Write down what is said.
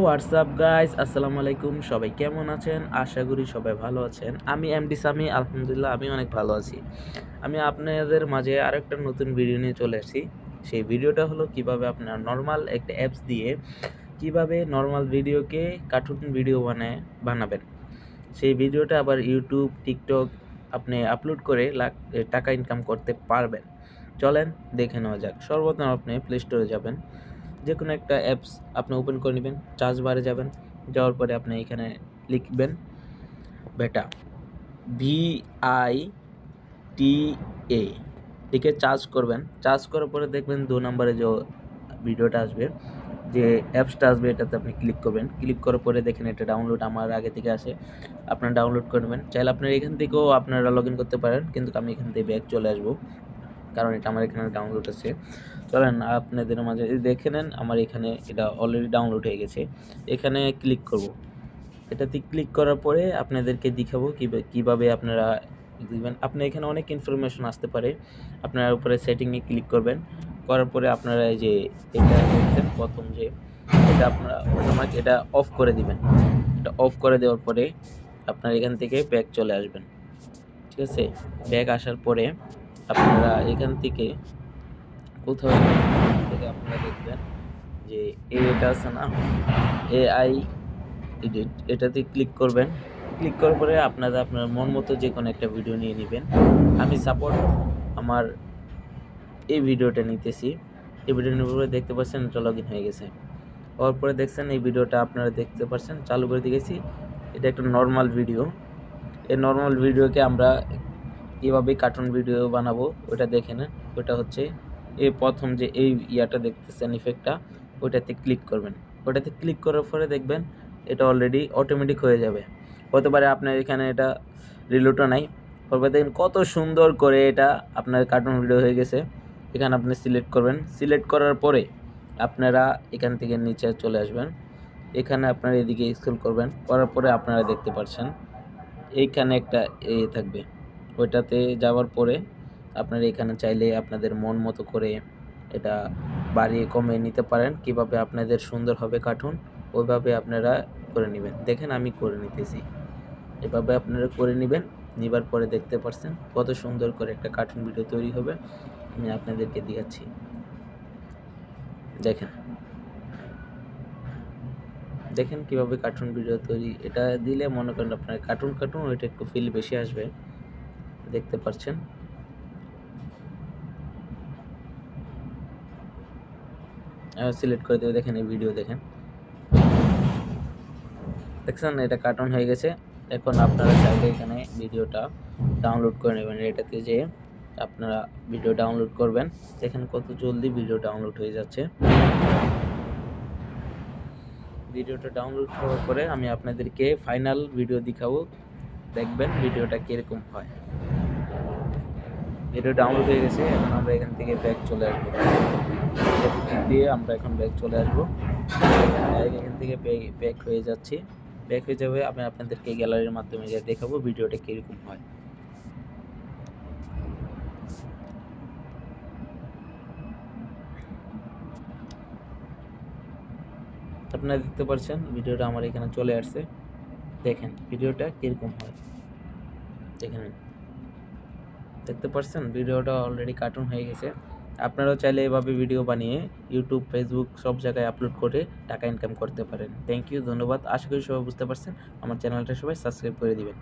WhatsApp guys, আসসালামু আলাইকুম। সবাই কেমন আছেন? আশা করি সবাই ভালো আছেন। আমি এমডি সামি, আলহামদুলিল্লাহ আমি অনেক ভালো আছি। আমি আপনাদের মাঝে আরেকটা নতুন ভিডিও নিয়ে চলে আসছি। সেই ভিডিওটা হলো কিভাবে আপনার নরমাল একটা অ্যাপস দিয়ে কিভাবে নরমাল ভিডিওকে কার্টুন ভিডিও বানাবেন। সেই ভিডিওটা আবার ইউটিউব, টিকটক আপনি আপলোড করে টাকা ইনকাম করতে পারবেন। চলেন দেখে নেওয়া যাক। সর্বপ্রথম আপনি প্লে স্টোরে যাবেন। যেকোনো একটা অ্যাপস আপনি ওপেন করে নেবেন, সার্চ বারে যাবেন, যাওয়ার পরে আপনি এখানে লিখবেন বেটা, VITA লিখে সার্চ করবেন। সার্চ করার পরে দেখবেন ২ নম্বরে যে ভিডিওটা আসবে, যে অ্যাপসটা আসবে, এটাতে আপনি ক্লিক করবেন। ক্লিক করার পরে দেখেন এটা ডাউনলোড আমার আগে থেকে আসে, আপনারা ডাউনলোড করে নেবেন। চাইলে আপনারা এখান থেকেও আপনারা লগ ইন করতে পারেন, কিন্তু আমি এখান থেকে ব্যাক চলে আসবো, কারণ এটা আমার এখানে ডাউনলোড আছে। চলেন আপনাদের মাঝে দেখে নেন, আমার এখানে এটা অলরেডি ডাউনলোড হয়ে গেছে। এখানে ক্লিক করব। এটাতে ক্লিক করার পরে আপনাদেরকে দেখাবো কীভাবে আপনারা দিবেন। আপনার এখানে অনেক ইনফরমেশন আসতে পারে। আপনারা উপরে সেটিংয়ে ক্লিক করবেন, করার পরে আপনারা এই যে এটা দেখছেন প্রথম যে এটা আপনারা অটোমেটিক এটা অফ করে দিবেন। এটা অফ করে দেওয়ার পরে আপনারা এখান থেকে ব্যাক চলে আসবেন। ঠিক আছে, ব্যাক আসার পরে আপনারা এখান থেকে কোথাও থেকে আপনারা দেখবেন যে এটা আছে না, AI এডিট, এটাতে ক্লিক করবেন। ক্লিক করার পরে আপনারা আপনার মন মতো যে কোনো একটা ভিডিও নিয়ে নেবেন। আমি সাপোর্ট আমার এই ভিডিওটা নিতেছি। এই ভিডিও নেওয়ার পরে দেখতে পাচ্ছেন এটা লগ ইন হয়ে গেছে। হওয়ার পরে দেখছেন এই ভিডিওটা আপনারা দেখতে পাচ্ছেন, চালু করে দিয়েছি। এটা একটা নর্মাল ভিডিও। এই নর্মাল ভিডিওকে আমরা কীভাবে কার্টুন ভিডিও বানাবো ওটা দেখে নেন। ওটা হচ্ছে এই প্রথম যে এই ইয়াটা দেখতেছেন ইফেক্টটা, ওইটাতে ক্লিক করবেন। ওটাতে ক্লিক করার পরে দেখবেন এটা অলরেডি অটোমেটিক হয়ে যাবে। হতে পারে আপনার এখানে এটা রিলোডও নাই, তারপরে দেখেন কত সুন্দর করে এটা আপনার কার্টুন ভিডিও হয়ে গেছে। এখানে আপনি সিলেক্ট করবেন। সিলেক্ট করার পরে আপনারা এখান থেকে নিচে চলে আসবেন। এখানে আপনারা এদিকে স্ক্রল করবেন, করার পরে আপনারা দেখতে পাচ্ছেন এইখানে একটা থাকবে। ওইটাতে যাওয়ার পরে আপনারা এখানে চাইলে আপনাদের মন মতো করে এটা বাড়িয়ে কমিয়ে নিতে পারেন। কিভাবে আপনাদের সুন্দর হবে কার্টুন ওইভাবে আপনারা করে নেবেন। দেখেন আমি করে নিতেছি, এভাবে আপনারা করে নেবেন। নেবার পরে দেখতে পাচ্ছেন কত সুন্দর করে একটা কার্টুন ভিডিও তৈরি হবে। আমি আপনাদেরকে দেখাচ্ছি, দেখেন দেখেন কীভাবে কার্টুন ভিডিও তৈরি। এটা দিলে মনে করেন আপনার কার্টুন ওইটা একটু ফিল বেশি আসবে। দেখতে পাচ্ছেন সিলেক্ট করে দেবে। দেখেন এই ভিডিও দেখছেন এটা কার্টুন হয়ে গেছে। এখন আপনারা চাইলে এখানে ভিডিওটা ডাউনলোড করে নেবেন। এটাতে যে আপনারা ভিডিও ডাউনলোড করবেন, দেখেন কত জলদি ভিডিও ডাউনলোড হয়ে যাচ্ছে। ভিডিওটা ডাউনলোড করার পরে আমি আপনাদেরকে ফাইনাল ভিডিও দেখাবো, দেখবেন ভিডিওটা কীরকম হয়। ভিডিও ডাউনলোড হয়ে গেছে। এখন আমরা এখান থেকে ব্যাক চলে আসবো, দিয়ে আমরা এখন ব্যাক চলে আসবো। এখান থেকে ব্যাক হয়ে যাচ্ছি, ব্যাক হয়ে যাবে। আমি আপনাদেরকে গ্যালারির মাধ্যমে যা দেখাবো ভিডিওটা কীরকম হয়। আপনারা দেখতে পাচ্ছেন ভিডিওটা আমার এখানে চলে আসছে। দেখেন ভিডিওটা কীরকম হয়, দেখেন দেখতে পাচ্ছেন ভিডিওটা অলরেডি কার্টুন হয়ে গেছে। আপনারাও চাইলে এভাবে ভিডিও বানিয়ে ইউটিউব, ফেসবুক সব জায়গায় আপলোড করে টাকা ইনকাম করতে পারেন। থ্যাংক ইউ, ধন্যবাদ। আশা করি সবাই বুঝতে পারছেন। আমার চ্যানেলটা সবাই সাবস্ক্রাইব করে দিবেন।